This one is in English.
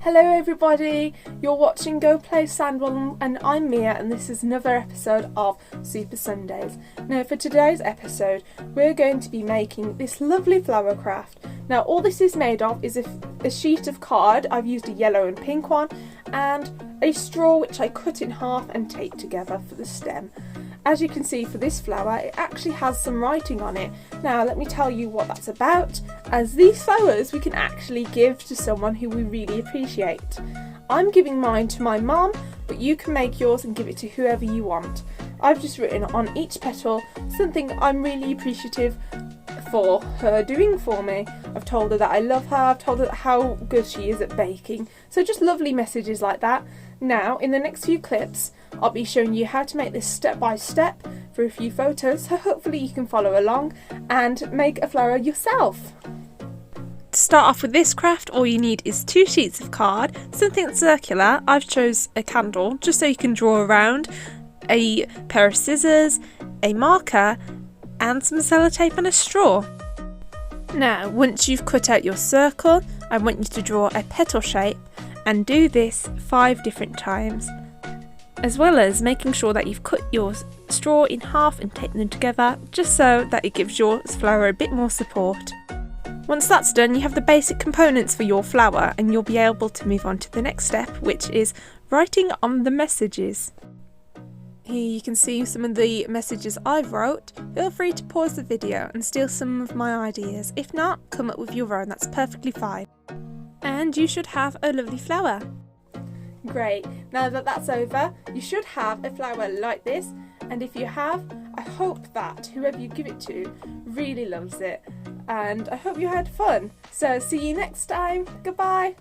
Hello everybody, you're watching Go Play Sandwell and I'm Mia and this is another episode of Super Sundays. Now for today's episode we're going to be making this lovely flower craft. Now all this is made of is a sheet of card. I've used a yellow and pink one and a straw which I cut in half and taped together for the stem. As you can see for this flower, it actually has some writing on it. Now let me tell you what that's about, as these flowers we can actually give to someone who we really appreciate. I'm giving mine to my mum, but you can make yours and give it to whoever you want. I've just written on each petal something I'm really appreciative for her doing for me. I've told her that I love her, I've told her how good she is at baking, so just lovely messages like that. Now in the next few clips I'll be showing you how to make this step by step for a few photos, so hopefully you can follow along and make a flower yourself. To start off with this craft, all you need is 2 sheets of card, something that's circular. I've chose a candle just so you can draw around, a pair of scissors, a marker and some sellotape and a straw. Now once you've cut out your circle, I want you to draw a petal shape and do this 5 different times, as well as making sure that you've cut your straw in half and taped them together just so that it gives your flower a bit more support. Once that's done, you have the basic components for your flower and you'll be able to move on to the next step, which is writing on the messages. Here you can see some of the messages I've wrote. Feel free to pause the video and steal some of my ideas. If not, come up with your own, that's perfectly fine. And you should have a lovely flower. Great, now that that's over, you should have a flower like this, and if you have, I hope that whoever you give it to really loves it, and I hope you had fun. So see you next time, goodbye!